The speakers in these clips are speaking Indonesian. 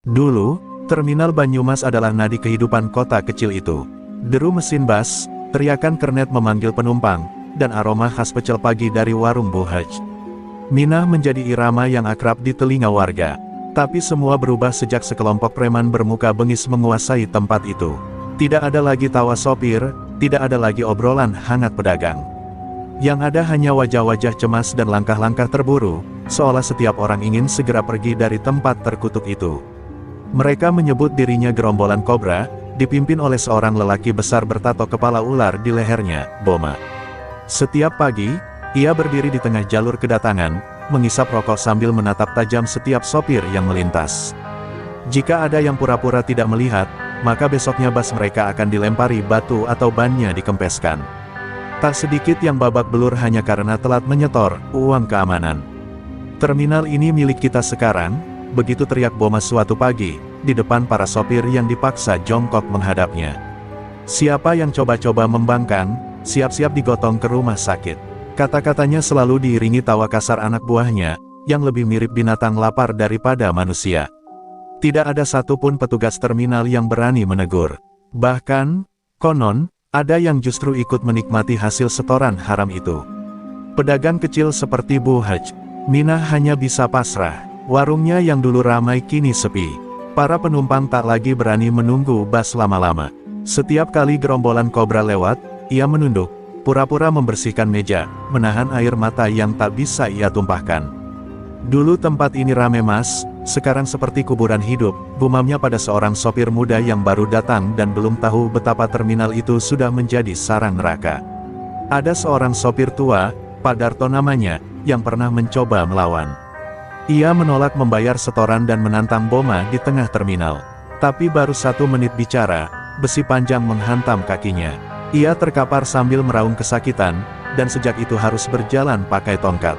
Dulu, terminal Banyumas adalah nadi kehidupan kota kecil itu. Deru mesin bus, teriakan kernet memanggil penumpang, dan aroma khas pecel pagi dari warung Bu Haj. Minah menjadi irama yang akrab di telinga warga. Tapi semua berubah sejak sekelompok preman bermuka bengis menguasai tempat itu. Tidak ada lagi tawa sopir, tidak ada lagi obrolan hangat pedagang. Yang ada hanya wajah-wajah cemas dan langkah-langkah terburu, seolah setiap orang ingin segera pergi dari tempat terkutuk itu. Mereka menyebut dirinya gerombolan kobra, dipimpin oleh seorang lelaki besar bertato kepala ular di lehernya, Boma. Setiap pagi, ia berdiri di tengah jalur kedatangan, mengisap rokok sambil menatap tajam setiap sopir yang melintas. Jika ada yang pura-pura tidak melihat, maka besoknya bus mereka akan dilempari batu atau bannya dikempeskan. Tak sedikit yang babak belur hanya karena telat menyetor uang keamanan. Terminal ini milik kita sekarang, begitu teriak Boma suatu pagi, di depan para sopir yang dipaksa jongkok menghadapnya. Siapa yang coba-coba membangkang, siap-siap digotong ke rumah sakit. Kata-katanya selalu diiringi tawa kasar anak buahnya, yang lebih mirip binatang lapar daripada manusia. Tidak ada satupun petugas terminal yang berani menegur. Bahkan, konon, ada yang justru ikut menikmati hasil setoran haram itu. Pedagang kecil seperti Bu Haj, Minah hanya bisa pasrah. Warungnya yang dulu ramai kini sepi. Para penumpang tak lagi berani menunggu bus lama-lama. Setiap kali gerombolan kobra lewat, ia menunduk, pura-pura membersihkan meja, menahan air mata yang tak bisa ia tumpahkan. Dulu tempat ini rame mas, sekarang seperti kuburan hidup, gumamnya pada seorang sopir muda yang baru datang dan belum tahu betapa terminal itu sudah menjadi sarang neraka. Ada seorang sopir tua, Pak Darto namanya, yang pernah mencoba melawan. Ia menolak membayar setoran dan menantang Boma di tengah terminal. Tapi baru 1 menit bicara, besi panjang menghantam kakinya. Ia terkapar sambil meraung kesakitan, dan sejak itu harus berjalan pakai tongkat.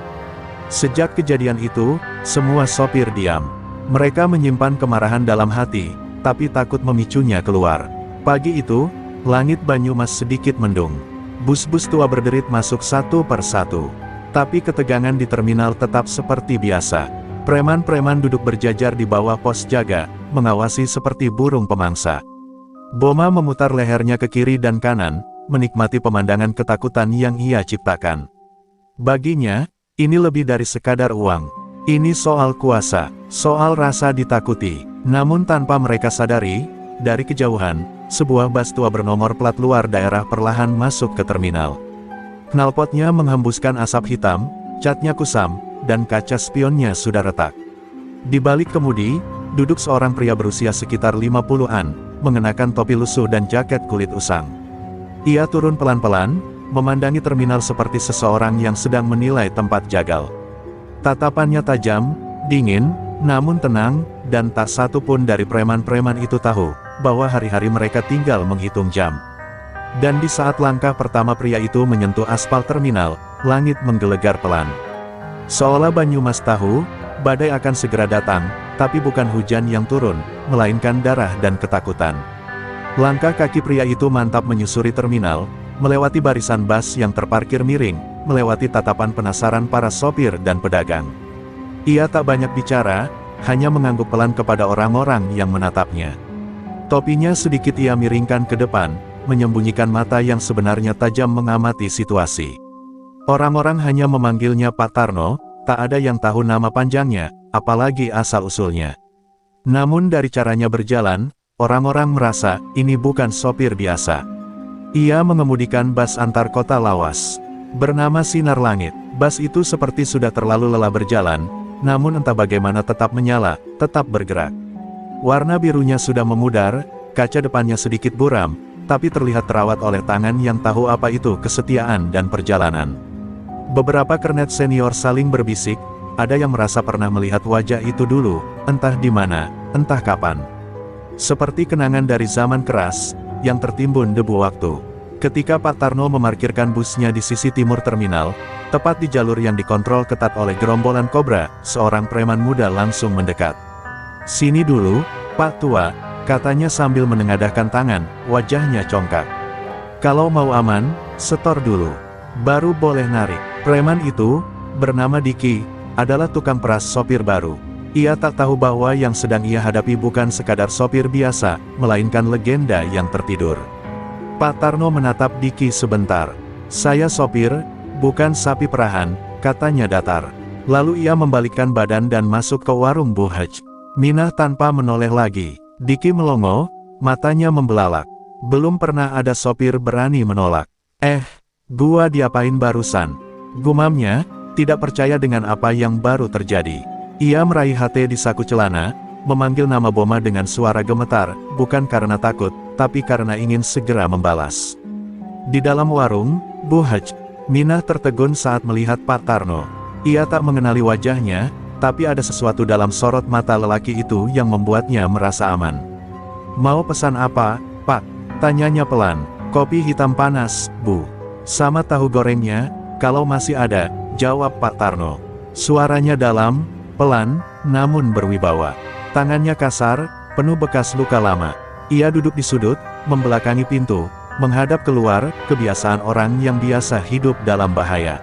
Sejak kejadian itu, semua sopir diam. Mereka menyimpan kemarahan dalam hati, tapi takut memicunya keluar. Pagi itu, langit Banyumas sedikit mendung. Bus-bus tua berderit masuk satu per satu. Tapi ketegangan di terminal tetap seperti biasa. Preman-preman duduk berjajar di bawah pos jaga, mengawasi seperti burung pemangsa. Boma memutar lehernya ke kiri dan kanan, menikmati pemandangan ketakutan yang ia ciptakan. Baginya, ini lebih dari sekadar uang. Ini soal kuasa, soal rasa ditakuti. Namun tanpa mereka sadari, dari kejauhan, sebuah bus tua bernomor plat luar daerah perlahan masuk ke terminal. Knalpotnya menghembuskan asap hitam, catnya kusam, dan kaca spionnya sudah retak. Di balik kemudi, duduk seorang pria berusia sekitar 50-an, mengenakan topi lusuh dan jaket kulit usang. Ia turun pelan-pelan, memandangi terminal seperti seseorang yang sedang menilai tempat jagal. Tatapannya tajam, dingin, namun tenang, dan tak satu pun dari preman-preman itu tahu, bahwa hari-hari mereka tinggal menghitung jam. Dan di saat langkah pertama pria itu menyentuh aspal terminal, langit menggelegar pelan. Seolah Banyumas tahu, badai akan segera datang, tapi bukan hujan yang turun, melainkan darah dan ketakutan. Langkah kaki pria itu mantap menyusuri terminal, melewati barisan bus yang terparkir miring, melewati tatapan penasaran para sopir dan pedagang. Ia tak banyak bicara, hanya mengangguk pelan kepada orang-orang yang menatapnya. Topinya sedikit ia miringkan ke depan, menyembunyikan mata yang sebenarnya tajam mengamati situasi. Orang-orang hanya memanggilnya Pak Tarno, tak ada yang tahu nama panjangnya, apalagi asal-usulnya. Namun dari caranya berjalan, orang-orang merasa, ini bukan sopir biasa. Ia mengemudikan bus antar kota lawas. Bernama Sinar Langit, bus itu seperti sudah terlalu lelah berjalan, namun entah bagaimana tetap menyala, tetap bergerak. Warna birunya sudah memudar, kaca depannya sedikit buram, tapi terlihat terawat oleh tangan yang tahu apa itu kesetiaan dan perjalanan. Beberapa kernet senior saling berbisik, ada yang merasa pernah melihat wajah itu dulu, entah di mana, entah kapan. Seperti kenangan dari zaman keras, yang tertimbun debu waktu. Ketika Pak Tarno memarkirkan busnya di sisi timur terminal, tepat di jalur yang dikontrol ketat oleh gerombolan kobra, seorang preman muda langsung mendekat. "Sini dulu, Pak Tua," katanya sambil menengadahkan tangan, wajahnya congkak. "Kalau mau aman, setor dulu. Baru boleh narik." Preman itu, bernama Diki, adalah tukang peras sopir baru. Ia tak tahu bahwa yang sedang ia hadapi bukan sekadar sopir biasa, melainkan legenda yang tertidur. Pak Tarno menatap Diki sebentar. "Saya sopir, bukan sapi perahan," katanya datar. Lalu ia membalikkan badan dan masuk ke warung Bu Haj. Minah tanpa menoleh lagi. Diki melongo, matanya membelalak. Belum pernah ada sopir berani menolak. Gua diapain barusan?" gumamnya, tidak percaya dengan apa yang baru terjadi. Ia meraih HT di saku celana, memanggil nama Boma dengan suara gemetar, bukan karena takut, tapi karena ingin segera membalas. Di dalam warung, Bu Haj, Minah tertegun saat melihat Pak Tarno. Ia tak mengenali wajahnya, tapi ada sesuatu dalam sorot mata lelaki itu yang membuatnya merasa aman. "Mau pesan apa, Pak?" tanyanya pelan. "Kopi hitam panas, Bu. Sama tahu gorengnya, kalau masih ada," jawab Pak Tarno. Suaranya dalam, pelan, namun berwibawa. Tangannya kasar, penuh bekas luka lama. Ia duduk di sudut, membelakangi pintu, menghadap keluar, kebiasaan orang yang biasa hidup dalam bahaya.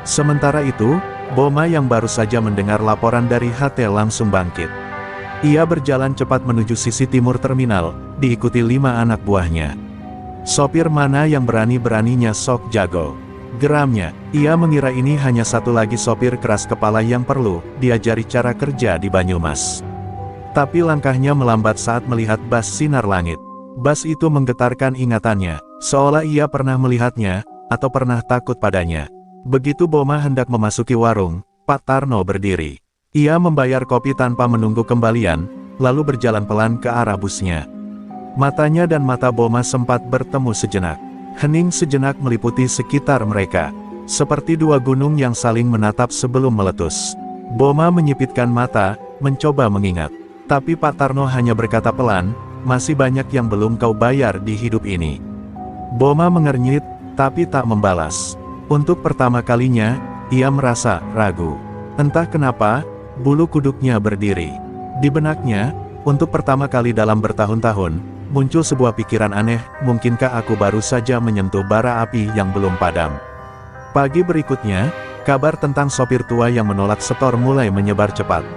Sementara itu, Boma yang baru saja mendengar laporan dari HT langsung bangkit. Ia berjalan cepat menuju sisi timur terminal, diikuti 5 anak buahnya. "Sopir mana yang berani-beraninya sok jago?" geramnya. Ia mengira ini hanya satu lagi sopir keras kepala yang perlu diajari cara kerja di Banyumas. Tapi langkahnya melambat saat melihat bas sinar langit. Bas itu menggetarkan ingatannya, seolah ia pernah melihatnya, atau pernah takut padanya. Begitu Boma hendak memasuki warung, Pak Tarno berdiri. Ia membayar kopi tanpa menunggu kembalian, lalu berjalan pelan ke arah busnya. Matanya dan mata Boma sempat bertemu sejenak. Hening sejenak meliputi sekitar mereka. Seperti 2 gunung yang saling menatap sebelum meletus. Boma menyipitkan mata, mencoba mengingat. Tapi Pak Tarno hanya berkata pelan, "Masih banyak yang belum kau bayar di hidup ini." Boma mengernyit, tapi tak membalas. Untuk pertama kalinya, ia merasa ragu. Entah kenapa, bulu kuduknya berdiri. Di benaknya, untuk pertama kali dalam bertahun-tahun, muncul sebuah pikiran aneh, mungkinkah aku baru saja menyentuh bara api yang belum padam? Pagi berikutnya, kabar tentang sopir tua yang menolak setor mulai menyebar cepat.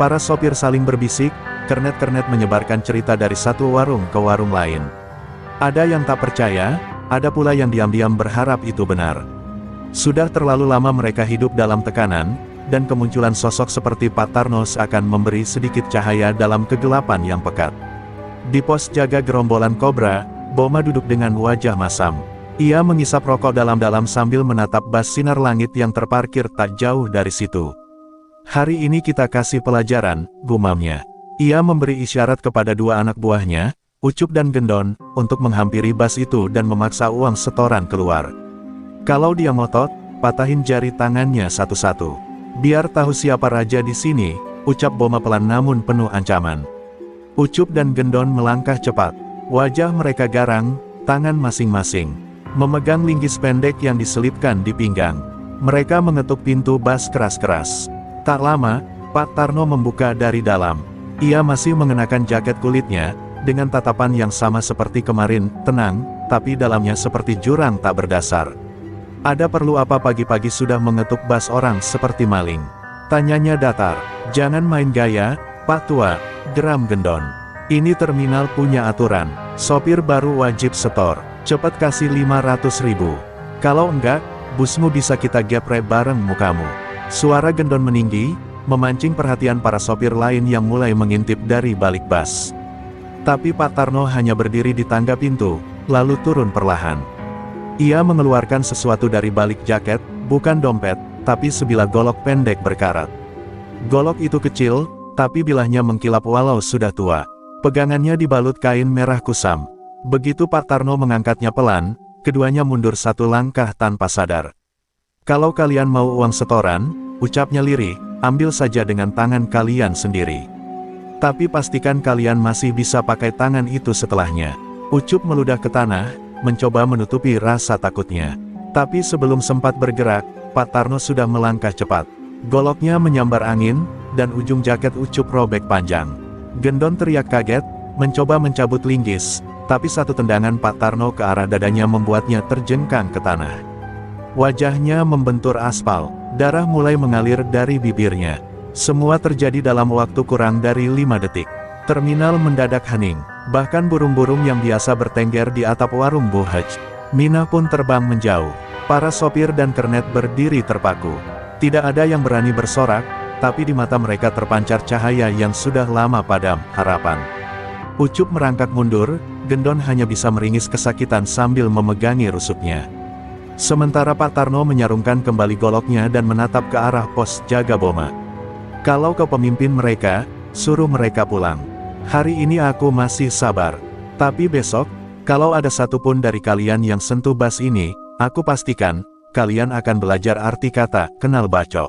Para sopir saling berbisik, kernet-kernet menyebarkan cerita dari satu warung ke warung lain. Ada yang tak percaya, ada pula yang diam-diam berharap itu benar. Sudah terlalu lama mereka hidup dalam tekanan, dan kemunculan sosok seperti Pak Tarno akan memberi sedikit cahaya dalam kegelapan yang pekat. Di pos jaga gerombolan kobra, Boma duduk dengan wajah masam. Ia mengisap rokok dalam-dalam sambil menatap bas sinar langit yang terparkir tak jauh dari situ. "Hari ini kita kasih pelajaran," gumamnya. Ia memberi isyarat kepada 2 anak buahnya, Ucup dan Gendon, untuk menghampiri bas itu dan memaksa uang setoran keluar. Kalau dia ngotot, patahin jari tangannya satu-satu. "Biar tahu siapa raja di sini," ucap Boma pelan namun penuh ancaman. Ucup dan Gendon melangkah cepat. Wajah mereka garang, tangan masing-masing memegang linggis pendek yang diselipkan di pinggang. Mereka mengetuk pintu bas keras-keras. Tak lama, Pak Tarno membuka dari dalam. Ia masih mengenakan jaket kulitnya, dengan tatapan yang sama seperti kemarin, tenang, tapi dalamnya seperti jurang tak berdasar. "Ada perlu apa pagi-pagi sudah mengetuk bas orang seperti maling?" tanyanya datar. "Jangan main gaya, Pak Tua," geram Gendon. "Ini terminal punya aturan. Sopir baru wajib setor. Cepat kasih 500.000. Kalau enggak, busmu bisa kita gepre bareng mukamu." Suara Gendon meninggi, memancing perhatian para sopir lain yang mulai mengintip dari balik bas. Tapi Pak Tarno hanya berdiri di tangga pintu, lalu turun perlahan. Ia mengeluarkan sesuatu dari balik jaket, bukan dompet, tapi sebilah golok pendek berkarat. Golok itu kecil, tapi bilahnya mengkilap walau sudah tua. Pegangannya dibalut kain merah kusam. Begitu Pak Tarno mengangkatnya pelan, keduanya mundur 1 langkah tanpa sadar. "Kalau kalian mau uang setoran," ucapnya lirih, "ambil saja dengan tangan kalian sendiri. Tapi pastikan kalian masih bisa pakai tangan itu setelahnya." Ucup meludah ke tanah, mencoba menutupi rasa takutnya. Tapi sebelum sempat bergerak, Pak Tarno sudah melangkah cepat. Goloknya menyambar angin, dan ujung jaket Ucup robek panjang. Gendon teriak kaget, mencoba mencabut linggis, tapi satu tendangan Pak Tarno ke arah dadanya membuatnya terjengkang ke tanah. Wajahnya membentur aspal, darah mulai mengalir dari bibirnya. Semua terjadi dalam waktu kurang dari 5 detik. Terminal mendadak hening. Bahkan burung-burung yang biasa bertengger di atap warung Bu Hej Mina pun terbang menjauh. Para sopir dan kernet berdiri terpaku. Tidak ada yang berani bersorak, tapi di mata mereka terpancar cahaya yang sudah lama padam, harapan. Ucup merangkak mundur, Gendon hanya bisa meringis kesakitan sambil memegangi rusuknya. Sementara Pak Tarno menyarungkan kembali goloknya dan menatap ke arah pos jaga Boma. Kalau kau pemimpin mereka, suruh mereka pulang. Hari ini aku masih sabar. Tapi besok, kalau ada satupun dari kalian yang sentuh bas ini, aku pastikan, kalian akan belajar arti kata, kenal bacok.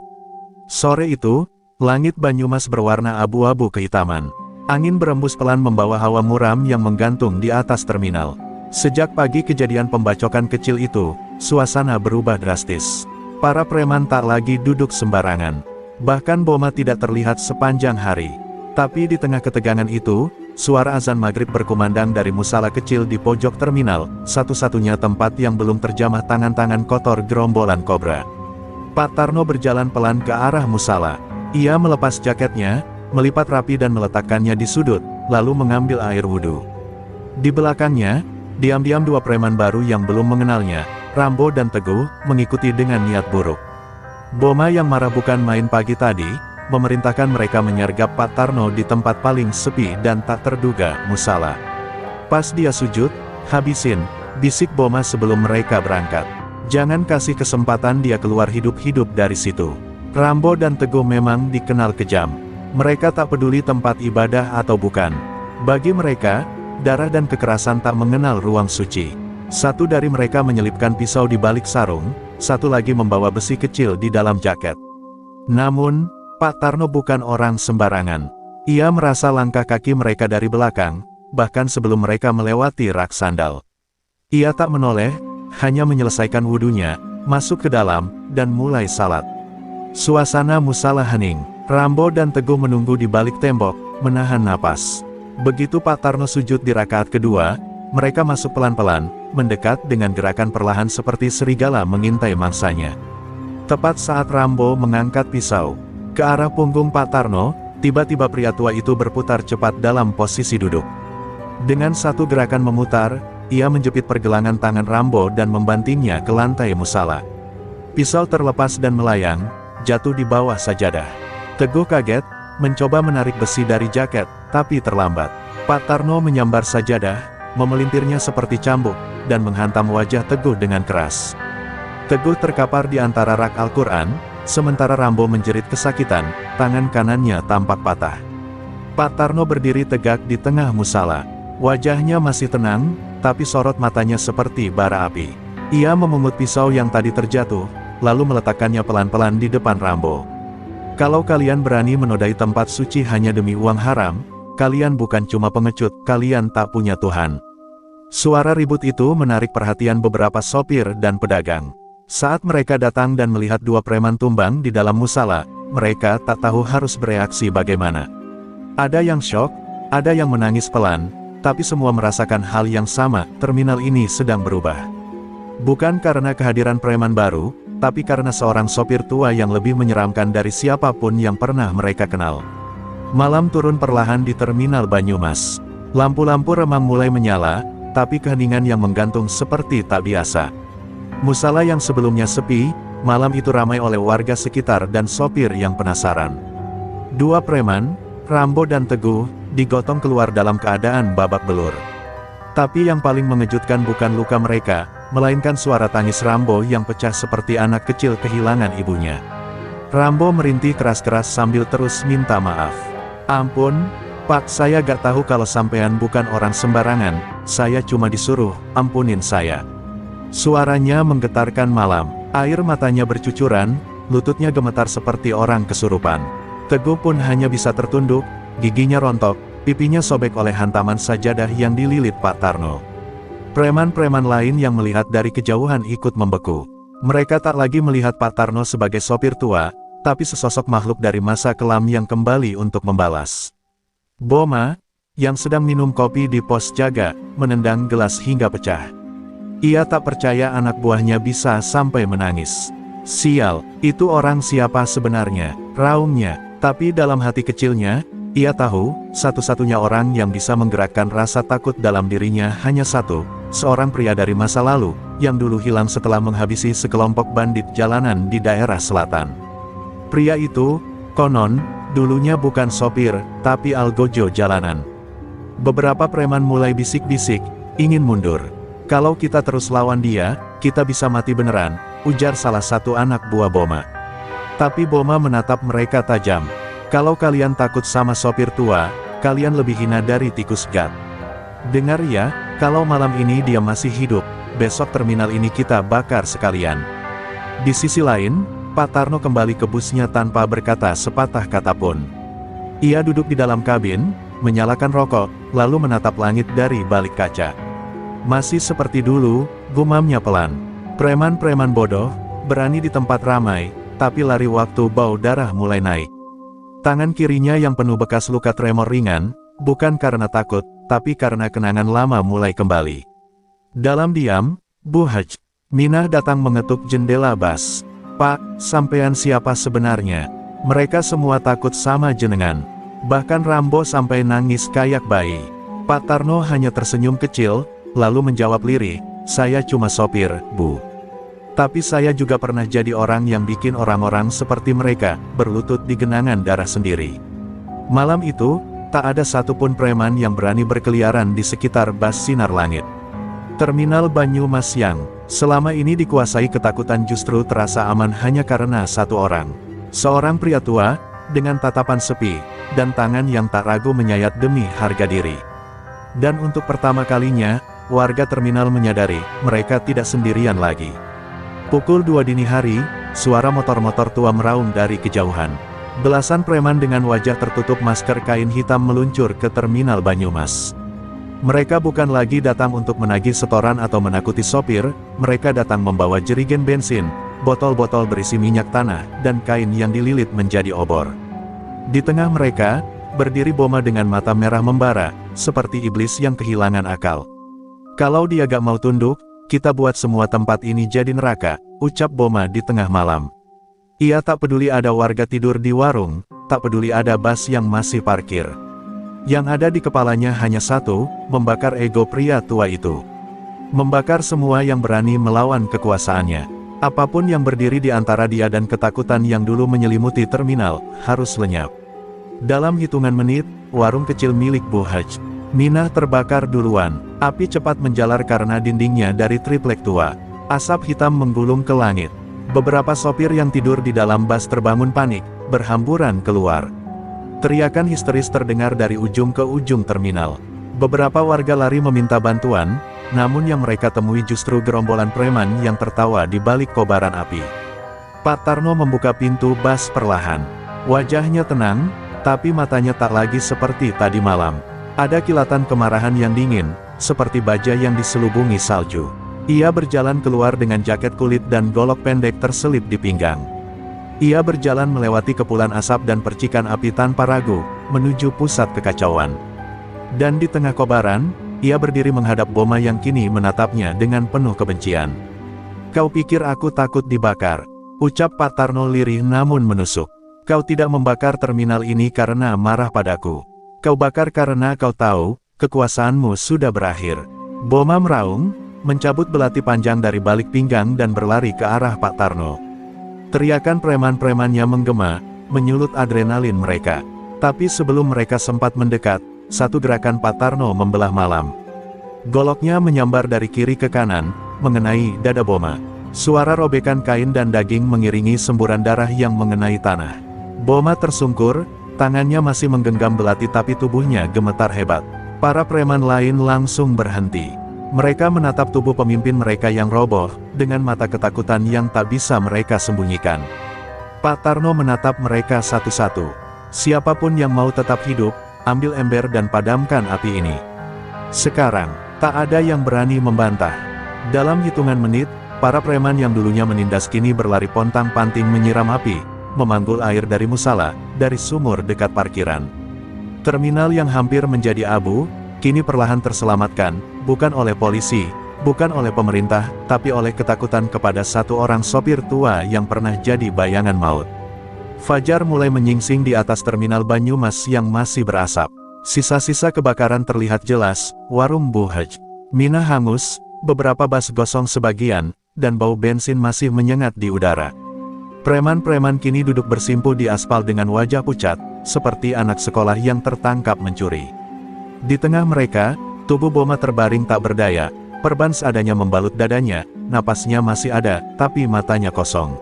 Sore itu, langit Banyumas berwarna abu-abu kehitaman. Angin berembus pelan membawa hawa muram yang menggantung di atas terminal. Sejak pagi kejadian pembacokan kecil itu, suasana berubah drastis. Para preman tak lagi duduk sembarangan. Bahkan Boma tidak terlihat sepanjang hari. Tapi di tengah ketegangan itu, suara azan maghrib berkumandang dari musala kecil di pojok terminal, satu-satunya tempat yang belum terjamah tangan-tangan kotor gerombolan kobra. Pak Tarno berjalan pelan ke arah musala. Ia melepas jaketnya, melipat rapi dan meletakkannya di sudut, lalu mengambil air wudhu. Di belakangnya, diam-diam dua preman baru yang belum mengenalnya, Rambo dan Teguh, mengikuti dengan niat buruk. Boma yang marah bukan main pagi tadi, memerintahkan mereka menyergap Pak Tarno di tempat paling sepi dan tak terduga, musala. Pas dia sujud, habisin, bisik Boma sebelum mereka berangkat. Jangan kasih kesempatan dia keluar hidup-hidup dari situ. Rambo dan Teguh memang dikenal kejam. Mereka tak peduli tempat ibadah atau bukan. Bagi mereka, darah dan kekerasan tak mengenal ruang suci. Satu dari mereka menyelipkan pisau di balik sarung, satu lagi membawa besi kecil di dalam jaket. Namun, Pak Tarno bukan orang sembarangan. Ia merasa langkah kaki mereka dari belakang, bahkan sebelum mereka melewati rak sandal. Ia tak menoleh, hanya menyelesaikan wudunya, masuk ke dalam, dan mulai salat. Suasana musala hening. Rambo dan Teguh menunggu di balik tembok, menahan napas. Begitu Pak Tarno sujud di rakaat kedua, mereka masuk pelan-pelan, mendekat dengan gerakan perlahan seperti serigala mengintai mangsanya. Tepat saat Rambo mengangkat pisau ke arah punggung Pak Tarno, tiba-tiba pria tua itu berputar cepat dalam posisi duduk. Dengan satu gerakan memutar, ia menjepit pergelangan tangan Rambo dan membantingnya ke lantai musala. Pisau terlepas dan melayang, jatuh di bawah sajadah. Teguh kaget, mencoba menarik besi dari jaket, tapi terlambat. Pak Tarno menyambar sajadah, memelintirnya seperti cambuk, dan menghantam wajah Teguh dengan keras. Teguh terkapar di antara rak Al-Quran, sementara Rambo menjerit kesakitan, tangan kanannya tampak patah. Pak Tarno berdiri tegak di tengah musala. Wajahnya masih tenang, tapi sorot matanya seperti bara api. Ia memungut pisau yang tadi terjatuh, lalu meletakkannya pelan-pelan di depan Rambo. Kalau kalian berani menodai tempat suci hanya demi uang haram, kalian bukan cuma pengecut, kalian tak punya Tuhan. Suara ribut itu menarik perhatian beberapa sopir dan pedagang. Saat mereka datang dan melihat dua preman tumbang di dalam musala, mereka tak tahu harus bereaksi bagaimana. Ada yang syok, ada yang menangis pelan, tapi semua merasakan hal yang sama, terminal ini sedang berubah. Bukan karena kehadiran preman baru, tapi karena seorang sopir tua yang lebih menyeramkan dari siapapun yang pernah mereka kenal. Malam turun perlahan di terminal Banyumas. Lampu-lampu remang mulai menyala, tapi keheningan yang menggantung seperti tak biasa. Musala yang sebelumnya sepi, malam itu ramai oleh warga sekitar dan sopir yang penasaran. Dua preman, Rambo dan Teguh, digotong keluar dalam keadaan babak belur. Tapi yang paling mengejutkan bukan luka mereka, melainkan suara tangis Rambo yang pecah seperti anak kecil kehilangan ibunya. Rambo merintih keras-keras sambil terus minta maaf. Ampun, Pak, saya gak tahu kalau sampean bukan orang sembarangan, saya cuma disuruh, ampunin saya. Suaranya menggetarkan malam, air matanya bercucuran, lututnya gemetar seperti orang kesurupan. Teguh pun hanya bisa tertunduk, giginya rontok, pipinya sobek oleh hantaman sajadah yang dililit Pak Tarno. Preman-preman lain yang melihat dari kejauhan ikut membeku. Mereka tak lagi melihat Pak Tarno sebagai sopir tua, tapi sesosok makhluk dari masa kelam yang kembali untuk membalas. Boma, yang sedang minum kopi di pos jaga, menendang gelas hingga pecah. Ia tak percaya anak buahnya bisa sampai menangis. Sial, itu orang siapa sebenarnya, raungnya, Tapi dalam hati kecilnya, ia tahu, satu-satunya orang yang bisa menggerakkan rasa takut dalam dirinya hanya satu, seorang pria dari masa lalu, yang dulu hilang setelah menghabisi sekelompok bandit jalanan di daerah selatan. Pria itu, konon, dulunya bukan sopir, tapi algojo jalanan. Beberapa preman mulai bisik-bisik, ingin mundur. Kalau kita terus lawan dia, kita bisa mati beneran, ujar salah satu anak buah Boma. Tapi Boma menatap mereka tajam. Kalau kalian takut sama sopir tua, kalian lebih hina dari tikus gat. Dengar ya, kalau malam ini dia masih hidup, besok terminal ini kita bakar sekalian. Di sisi lain, Pak Tarno kembali ke busnya tanpa berkata sepatah kata pun. Ia duduk di dalam kabin, menyalakan rokok, lalu menatap langit dari balik kaca. Masih seperti dulu, gumamnya pelan. Preman-preman bodoh, berani di tempat ramai, tapi lari waktu bau darah mulai naik. Tangan kirinya yang penuh bekas luka tremor ringan, bukan karena takut, tapi karena kenangan lama mulai kembali. Dalam diam, Bu Haj, Minah datang mengetuk jendela bas. Pak, sampean siapa sebenarnya? Mereka semua takut sama jenengan. Bahkan Rambo sampai nangis kayak bayi. Pak Tarno hanya tersenyum kecil, lalu menjawab lirih, saya cuma sopir, Bu. Tapi saya juga pernah jadi orang yang bikin orang-orang seperti mereka, berlutut di genangan darah sendiri. Malam itu, tak ada satupun preman yang berani berkeliaran di sekitar bas sinar langit. Terminal Banyumas yang selama ini dikuasai ketakutan justru terasa aman hanya karena satu orang. Seorang pria tua, dengan tatapan sepi, dan tangan yang tak ragu menyayat demi harga diri. Dan untuk pertama kalinya, warga terminal menyadari, mereka tidak sendirian lagi. Pukul 2 dini hari, suara motor-motor tua meraung dari kejauhan. Belasan preman dengan wajah tertutup masker kain hitam meluncur ke terminal Banyumas. Mereka bukan lagi datang untuk menagih setoran atau menakuti sopir, mereka datang membawa jerigen bensin, botol-botol berisi minyak tanah, dan kain yang dililit menjadi obor. Di tengah mereka, berdiri Boma dengan mata merah membara, seperti iblis yang kehilangan akal. Kalau dia gak mau tunduk, kita buat semua tempat ini jadi neraka, ucap Boma di tengah malam. Ia tak peduli ada warga tidur di warung, tak peduli ada bas yang masih parkir. Yang ada di kepalanya hanya satu, membakar ego pria tua itu. Membakar semua yang berani melawan kekuasaannya. Apapun yang berdiri di antara dia dan ketakutan yang dulu menyelimuti terminal, harus lenyap. Dalam hitungan menit, warung kecil milik Bu Haj, Minah terbakar duluan. Api cepat menjalar karena dindingnya dari triplek tua. Asap hitam menggulung ke langit. Beberapa sopir yang tidur di dalam bas terbangun panik, berhamburan keluar. Teriakan histeris terdengar dari ujung ke ujung terminal. Beberapa warga lari meminta bantuan, namun yang mereka temui justru gerombolan preman yang tertawa di balik kobaran api. Pak Tarno membuka pintu bas perlahan. Wajahnya tenang, tapi matanya tak lagi seperti tadi malam. Ada kilatan kemarahan yang dingin, seperti baja yang diselubungi salju. Ia berjalan keluar dengan jaket kulit dan golok pendek terselip di pinggang. Ia berjalan melewati kepulan asap dan percikan api tanpa ragu, menuju pusat kekacauan. Dan di tengah kobaran, ia berdiri menghadap Boma yang kini menatapnya dengan penuh kebencian. Kau pikir aku takut dibakar? Ucap Pak Tarno lirih namun menusuk. Kau tidak membakar terminal ini karena marah padaku. Kau bakar karena kau tahu, kekuasaanmu sudah berakhir. Boma meraung, mencabut belati panjang dari balik pinggang dan berlari ke arah Pak Tarno. Teriakan preman-premannya menggema, menyulut adrenalin mereka. Tapi sebelum mereka sempat mendekat, satu gerakan Pak Tarno membelah malam. Goloknya menyambar dari kiri ke kanan, mengenai dada Boma. Suara robekan kain dan daging mengiringi semburan darah yang mengenai tanah. Boma tersungkur, tangannya masih menggenggam belati tapi tubuhnya gemetar hebat. Para preman lain langsung berhenti. Mereka menatap tubuh pemimpin mereka yang roboh, dengan mata ketakutan yang tak bisa mereka sembunyikan. Pak Tarno menatap mereka satu-satu. Siapapun yang mau tetap hidup, ambil ember dan padamkan api ini. Sekarang, tak ada yang berani membantah. Dalam hitungan menit, para preman yang dulunya menindas kini berlari pontang-panting menyiram api, memanggul air dari musala, dari sumur dekat parkiran. Terminal yang hampir menjadi abu, kini perlahan terselamatkan, bukan oleh polisi, bukan oleh pemerintah, tapi oleh ketakutan kepada satu orang sopir tua yang pernah jadi bayangan maut. Fajar mulai menyingsing di atas terminal Banyumas yang masih berasap. Sisa-sisa kebakaran terlihat jelas, warung Bu Hej. Mina hangus, beberapa bas gosong sebagian, dan bau bensin masih menyengat di udara. Preman-preman kini duduk bersimpuh di aspal dengan wajah pucat, seperti anak sekolah yang tertangkap mencuri. Di tengah mereka, tubuh Boma terbaring tak berdaya, perban seadanya membalut dadanya, napasnya masih ada, tapi matanya kosong.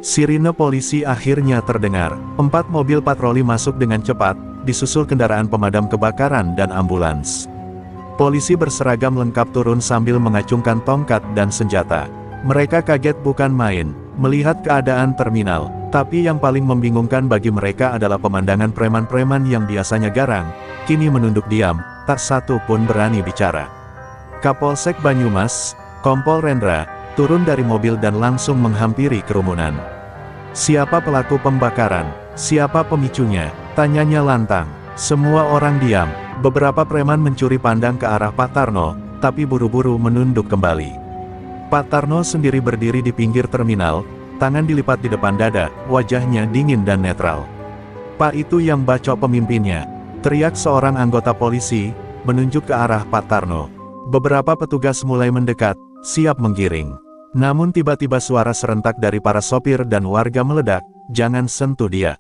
Sirine polisi akhirnya terdengar. 4 mobil patroli masuk dengan cepat, disusul kendaraan pemadam kebakaran dan ambulans. Polisi berseragam lengkap turun sambil mengacungkan tongkat dan senjata. Mereka kaget bukan main, melihat keadaan terminal, tapi yang paling membingungkan bagi mereka adalah pemandangan preman-preman yang biasanya garang, kini menunduk diam, tak satu pun berani bicara. Kapolsek Banyumas, Kompol Rendra, turun dari mobil dan langsung menghampiri kerumunan. Siapa pelaku pembakaran? Siapa pemicunya? Tanyanya lantang. Semua orang diam. Beberapa preman mencuri pandang ke arah Pak Tarno, tapi buru-buru menunduk kembali. Pak Tarno sendiri berdiri di pinggir terminal, tangan dilipat di depan dada, wajahnya dingin dan netral. "Pak, itu yang bacok pemimpinnya," teriak seorang anggota polisi, menunjuk ke arah Pak Tarno. Beberapa petugas mulai mendekat, siap menggiring. Namun tiba-tiba suara serentak dari para sopir dan warga meledak, "Jangan sentuh dia.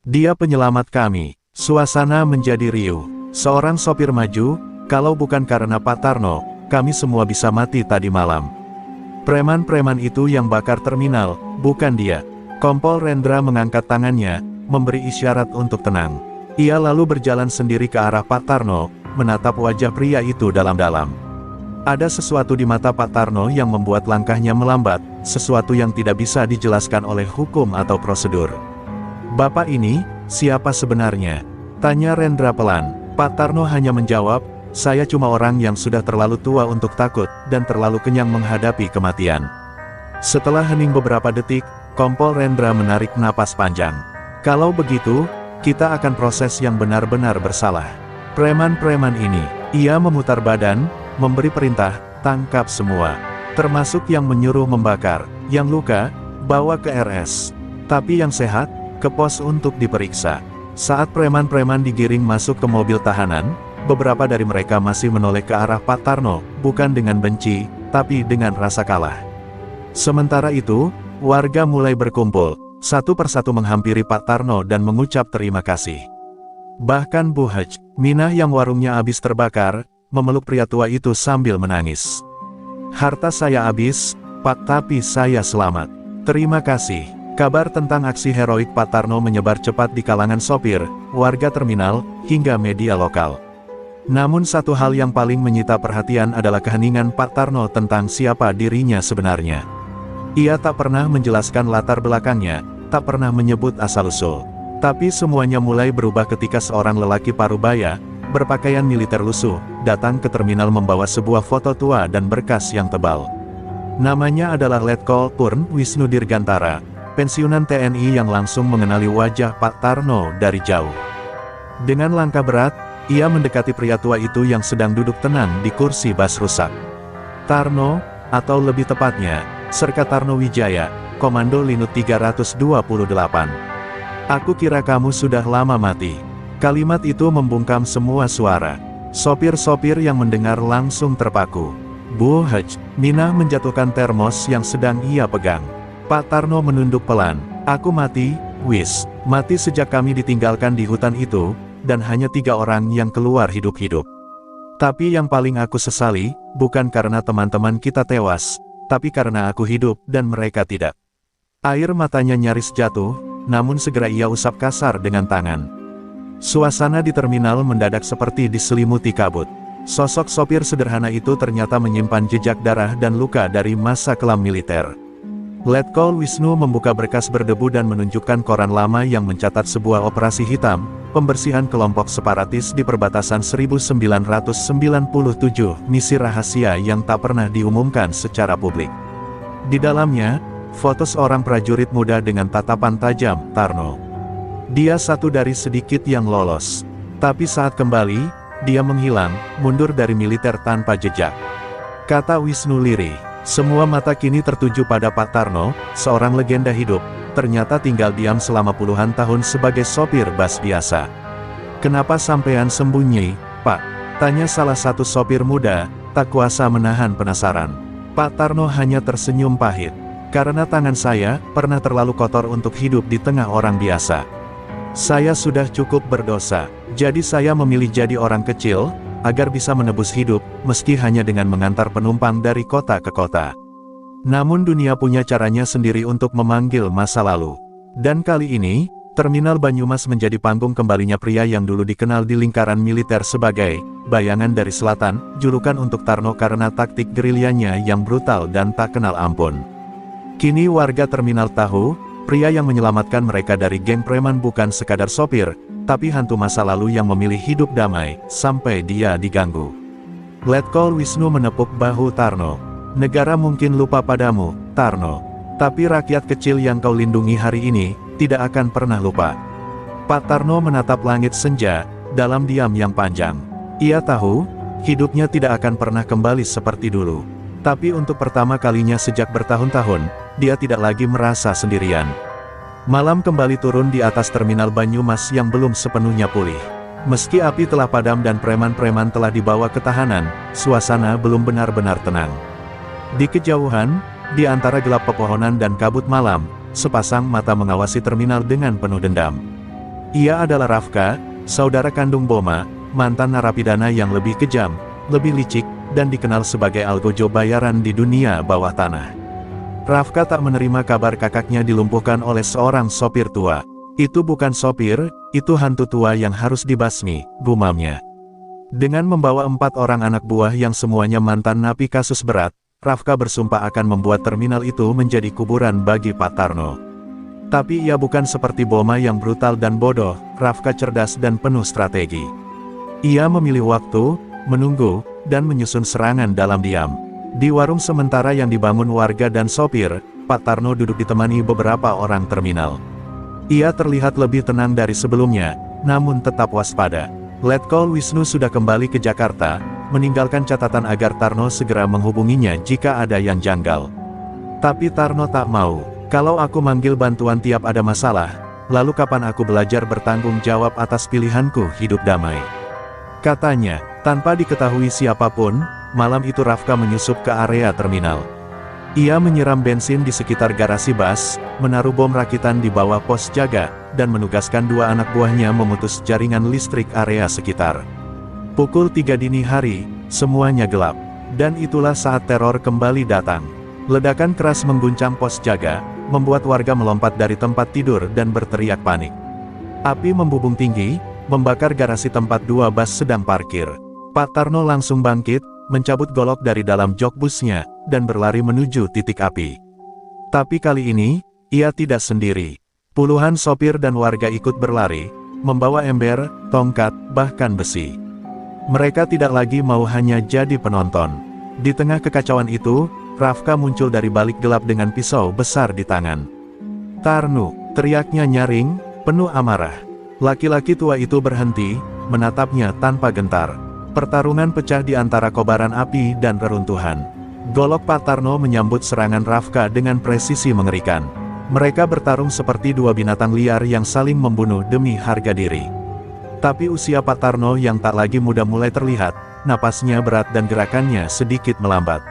Dia penyelamat kami." Suasana menjadi riuh. Seorang sopir maju, "Kalau bukan karena Pak Tarno, kami semua bisa mati tadi malam." Preman-preman itu yang bakar terminal, bukan dia. Kompol Rendra mengangkat tangannya, memberi isyarat untuk tenang. Ia lalu berjalan sendiri ke arah Pak Tarno, menatap wajah pria itu dalam-dalam. Ada sesuatu di mata Pak Tarno yang membuat langkahnya melambat, sesuatu yang tidak bisa dijelaskan oleh hukum atau prosedur. "Bapak ini, siapa sebenarnya?" tanya Rendra pelan. Pak Tarno hanya menjawab, "Saya cuma orang yang sudah terlalu tua untuk takut, dan terlalu kenyang menghadapi kematian." Setelah hening beberapa detik, Kompol Rendra menarik napas panjang. "Kalau begitu, kita akan proses yang benar-benar bersalah. Preman-preman ini," ia memutar badan, memberi perintah, "Tangkap semua. Termasuk yang menyuruh membakar. Yang luka, bawa ke RS. Tapi yang sehat, ke pos untuk diperiksa." Saat preman-preman digiring masuk ke mobil tahanan, beberapa dari mereka masih menoleh ke arah Pak Tarno, bukan dengan benci, tapi dengan rasa kalah. Sementara itu, warga mulai berkumpul, satu persatu menghampiri Pak Tarno dan mengucap terima kasih. Bahkan Bu Hej, Minah yang warungnya habis terbakar, memeluk pria tua itu sambil menangis. "Harta saya habis, Pak, tapi saya selamat. Terima kasih." Kabar tentang aksi heroik Pak Tarno menyebar cepat di kalangan sopir, warga terminal, hingga media lokal. Namun satu hal yang paling menyita perhatian adalah keheningan Pak Tarno tentang siapa dirinya sebenarnya. Ia tak pernah menjelaskan latar belakangnya, tak pernah menyebut asal-usul. Tapi semuanya mulai berubah ketika seorang lelaki parubaya, berpakaian militer lusuh, datang ke terminal membawa sebuah foto tua dan berkas yang tebal. Namanya adalah Letkol Purn Wisnu Dirgantara, pensiunan TNI yang langsung mengenali wajah Pak Tarno dari jauh. Dengan langkah berat, ia mendekati pria tua itu yang sedang duduk tenang di kursi bas rusak. "Tarno, atau lebih tepatnya, Serka Tarno Wijaya, Komando Linut 328. Aku kira kamu sudah lama mati." Kalimat itu membungkam semua suara. Sopir-sopir yang mendengar langsung terpaku. "Bu Hej," Minah menjatuhkan termos yang sedang ia pegang. Pak Tarno menunduk pelan. "Aku mati, wis. Mati sejak kami ditinggalkan di hutan itu, dan hanya 3 orang yang keluar hidup-hidup. Tapi yang paling aku sesali, bukan karena teman-teman kita tewas, tapi karena aku hidup dan mereka tidak." Air matanya nyaris jatuh, namun segera ia usap kasar dengan tangan. Suasana di terminal mendadak seperti diselimuti kabut. Sosok sopir sederhana itu ternyata menyimpan jejak darah dan luka dari masa kelam militer. Letkol Wisnu membuka berkas berdebu dan menunjukkan koran lama yang mencatat sebuah operasi hitam, pembersihan kelompok separatis di perbatasan 1997, misi rahasia yang tak pernah diumumkan secara publik. Di dalamnya, foto seorang prajurit muda dengan tatapan tajam, Tarno. Dia satu dari sedikit yang lolos. Tapi saat kembali, dia menghilang, mundur dari militer tanpa jejak. Kata Wisnu lirih. Semua mata kini tertuju pada Pak Tarno, seorang legenda hidup, ternyata tinggal diam selama puluhan tahun sebagai sopir bus biasa. "Kenapa sampean sembunyi, Pak?" tanya salah satu sopir muda, tak kuasa menahan penasaran. Pak Tarno hanya tersenyum pahit. "Karena tangan saya pernah terlalu kotor untuk hidup di tengah orang biasa. Saya sudah cukup berdosa, jadi saya memilih jadi orang kecil, agar bisa menebus hidup, meski hanya dengan mengantar penumpang dari kota ke kota." Namun dunia punya caranya sendiri untuk memanggil masa lalu. Dan kali ini, Terminal Banyumas menjadi panggung kembalinya pria yang dulu dikenal di lingkaran militer sebagai bayangan dari selatan, julukan untuk Tarno karena taktik gerilyanya yang brutal dan tak kenal ampun. Kini warga terminal tahu, pria yang menyelamatkan mereka dari geng preman bukan sekadar sopir, tapi hantu masa lalu yang memilih hidup damai, sampai dia diganggu. Letkol Wisnu menepuk bahu Tarno. "Negara mungkin lupa padamu, Tarno. Tapi rakyat kecil yang kau lindungi hari ini, tidak akan pernah lupa." Pak Tarno menatap langit senja, dalam diam yang panjang. Ia tahu, hidupnya tidak akan pernah kembali seperti dulu. Tapi untuk pertama kalinya sejak bertahun-tahun, dia tidak lagi merasa sendirian. Malam kembali turun di atas terminal Banyumas yang belum sepenuhnya pulih. Meski api telah padam dan preman-preman telah dibawa ke tahanan, suasana belum benar-benar tenang. Di kejauhan, di antara gelap pepohonan dan kabut malam, sepasang mata mengawasi terminal dengan penuh dendam. Ia adalah Rafka, saudara kandung Boma, mantan narapidana yang lebih kejam, lebih licik, dan dikenal sebagai algojo bayaran di dunia bawah tanah. Rafka tak menerima kabar kakaknya dilumpuhkan oleh seorang sopir tua. "Itu bukan sopir, itu hantu tua yang harus dibasmi," gumamnya. Dengan membawa 4 orang anak buah yang semuanya mantan napi kasus berat, Rafka bersumpah akan membuat terminal itu menjadi kuburan bagi Pak Tarno. Tapi ia bukan seperti Boma yang brutal dan bodoh, Rafka cerdas dan penuh strategi. Ia memilih waktu, menunggu, dan menyusun serangan dalam diam. Di warung sementara yang dibangun warga dan sopir, Pak Tarno duduk ditemani beberapa orang terminal. Ia terlihat lebih tenang dari sebelumnya, namun tetap waspada. Letkol Wisnu sudah kembali ke Jakarta, meninggalkan catatan agar Tarno segera menghubunginya jika ada yang janggal. Tapi Tarno tak mau. "Kalau aku manggil bantuan tiap ada masalah, lalu kapan aku belajar bertanggung jawab atas pilihanku hidup damai?" katanya. Tanpa diketahui siapapun, malam itu Rafka menyusup ke area terminal. Ia menyiram bensin di sekitar garasi bus, menaruh bom rakitan di bawah pos jaga, dan menugaskan 2 anak buahnya memutus jaringan listrik area sekitar. Pukul 3 dini hari, semuanya gelap. Dan itulah saat teror kembali datang. Ledakan keras mengguncang pos jaga, membuat warga melompat dari tempat tidur dan berteriak panik. Api membubung tinggi, membakar garasi tempat 2 bus sedang parkir. Pak Tarno langsung bangkit, mencabut golok dari dalam jok busnya, dan berlari menuju titik api. Tapi kali ini, ia tidak sendiri. Puluhan sopir dan warga ikut berlari, membawa ember, tongkat, bahkan besi. Mereka tidak lagi mau hanya jadi penonton. Di tengah kekacauan itu, Rafka muncul dari balik gelap dengan pisau besar di tangan. "Tarno!" teriaknya nyaring, penuh amarah. Laki-laki tua itu berhenti, menatapnya tanpa gentar. Pertarungan pecah di antara kobaran api dan reruntuhan. Golok Pak Tarno menyambut serangan Rafka dengan presisi mengerikan. Mereka bertarung seperti 2 binatang liar yang saling membunuh demi harga diri. Tapi usia Pak Tarno yang tak lagi muda mulai terlihat, napasnya berat dan gerakannya sedikit melambat.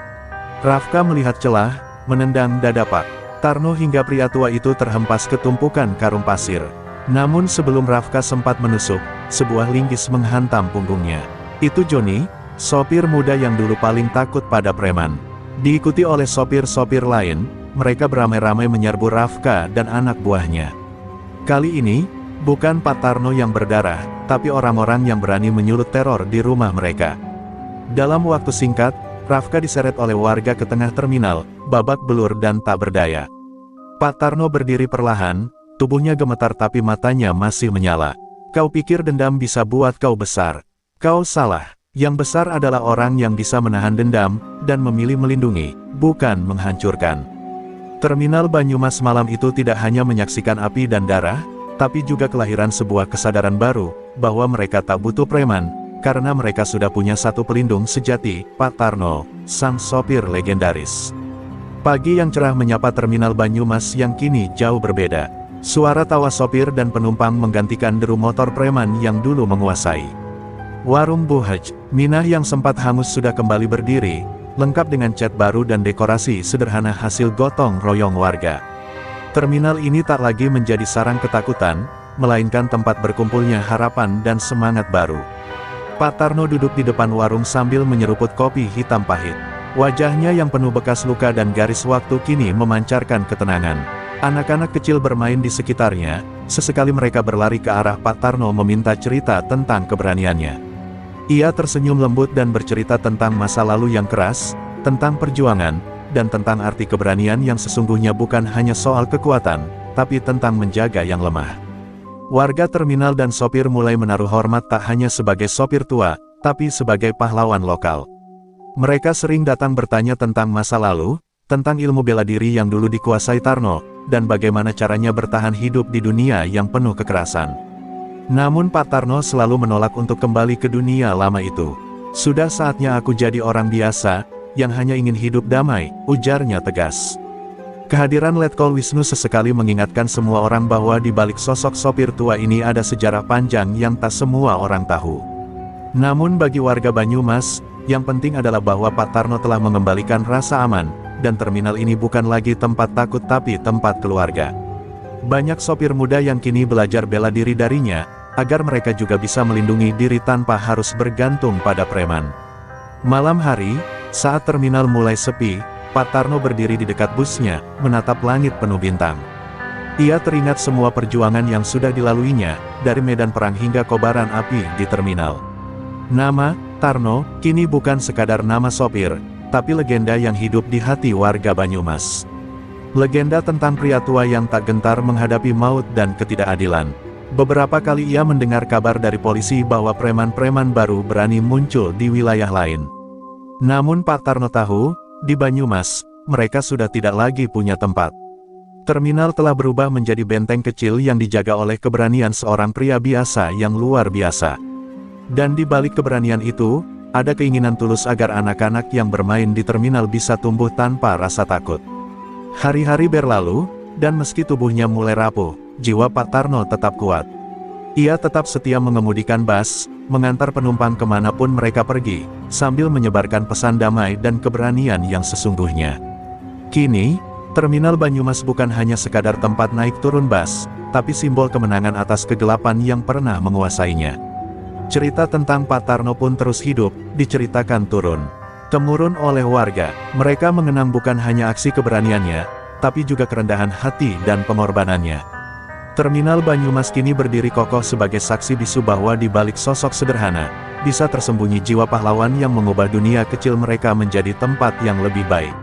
Rafka melihat celah, menendang dada Pak Tarno hingga pria tua itu terhempas ke tumpukan karung pasir. Namun sebelum Rafka sempat menusuk, sebuah linggis menghantam punggungnya. Itu Joni, sopir muda yang dulu paling takut pada preman. Diikuti oleh sopir-sopir lain, mereka beramai-ramai menyerbu Rafka dan anak buahnya. Kali ini, bukan Pak Tarno yang berdarah, tapi orang-orang yang berani menyulut teror di rumah mereka. Dalam waktu singkat, Rafka diseret oleh warga ke tengah terminal, babak belur dan tak berdaya. Pak Tarno berdiri perlahan, tubuhnya gemetar tapi matanya masih menyala. "Kau pikir dendam bisa buat kau besar? Kau salah. Yang besar adalah orang yang bisa menahan dendam, dan memilih melindungi, bukan menghancurkan." Terminal Banyumas malam itu tidak hanya menyaksikan api dan darah, tapi juga kelahiran sebuah kesadaran baru, bahwa mereka tak butuh preman, karena mereka sudah punya satu pelindung sejati, Pak Tarno, sang sopir legendaris. Pagi yang cerah menyapa terminal Banyumas yang kini jauh berbeda. Suara tawa sopir dan penumpang menggantikan deru motor preman yang dulu menguasai. Warung Bu Haj, Minah yang sempat hangus sudah kembali berdiri, lengkap dengan cat baru dan dekorasi sederhana hasil gotong royong warga. Terminal ini tak lagi menjadi sarang ketakutan, melainkan tempat berkumpulnya harapan dan semangat baru. Pak Tarno duduk di depan warung sambil menyeruput kopi hitam pahit. Wajahnya yang penuh bekas luka dan garis waktu kini memancarkan ketenangan. Anak-anak kecil bermain di sekitarnya, sesekali mereka berlari ke arah Pak Tarno meminta cerita tentang keberaniannya. Ia tersenyum lembut dan bercerita tentang masa lalu yang keras, tentang perjuangan, dan tentang arti keberanian yang sesungguhnya bukan hanya soal kekuatan, tapi tentang menjaga yang lemah. Warga terminal dan sopir mulai menaruh hormat tak hanya sebagai sopir tua, tapi sebagai pahlawan lokal. Mereka sering datang bertanya tentang masa lalu, tentang ilmu bela diri yang dulu dikuasai Tarno, dan bagaimana caranya bertahan hidup di dunia yang penuh kekerasan. Namun Pak Tarno selalu menolak untuk kembali ke dunia lama itu. Sudah saatnya aku jadi orang biasa, yang hanya ingin hidup damai, ujarnya tegas. Kehadiran Letkol Wisnu sesekali mengingatkan semua orang bahwa di balik sosok sopir tua ini ada sejarah panjang yang tak semua orang tahu. Namun bagi warga Banyumas, yang penting adalah bahwa Pak Tarno telah mengembalikan rasa aman, dan terminal ini bukan lagi tempat takut tapi tempat keluarga. Banyak sopir muda yang kini belajar bela diri darinya, agar mereka juga bisa melindungi diri tanpa harus bergantung pada preman. Malam hari, saat terminal mulai sepi, Pak Tarno berdiri di dekat busnya, menatap langit penuh bintang. Ia teringat semua perjuangan yang sudah dilaluinya, dari medan perang hingga kobaran api di terminal. Nama Tarno kini bukan sekadar nama sopir, tapi legenda yang hidup di hati warga Banyumas. Legenda tentang pria tua yang tak gentar menghadapi maut dan ketidakadilan. Beberapa kali ia mendengar kabar dari polisi bahwa preman-preman baru berani muncul di wilayah lain. Namun Pak Tarno tahu, di Banyumas, mereka sudah tidak lagi punya tempat. Terminal telah berubah menjadi benteng kecil yang dijaga oleh keberanian seorang pria biasa yang luar biasa. Dan di balik keberanian itu, ada keinginan tulus agar anak-anak yang bermain di terminal bisa tumbuh tanpa rasa takut. Hari-hari berlalu, dan meski tubuhnya mulai rapuh, jiwa Pak Tarno tetap kuat. Ia tetap setia mengemudikan bus, mengantar penumpang kemanapun mereka pergi, sambil menyebarkan pesan damai dan keberanian yang sesungguhnya. Kini, terminal Banyumas bukan hanya sekadar tempat naik turun bus, tapi simbol kemenangan atas kegelapan yang pernah menguasainya. Cerita tentang Pak Tarno pun terus hidup, diceritakan turun-temurun oleh warga. Mereka mengenang bukan hanya aksi keberaniannya, tapi juga kerendahan hati dan pengorbanannya. Terminal Banyumas kini berdiri kokoh sebagai saksi bisu bahwa di balik sosok sederhana, bisa tersembunyi jiwa pahlawan yang mengubah dunia kecil mereka menjadi tempat yang lebih baik.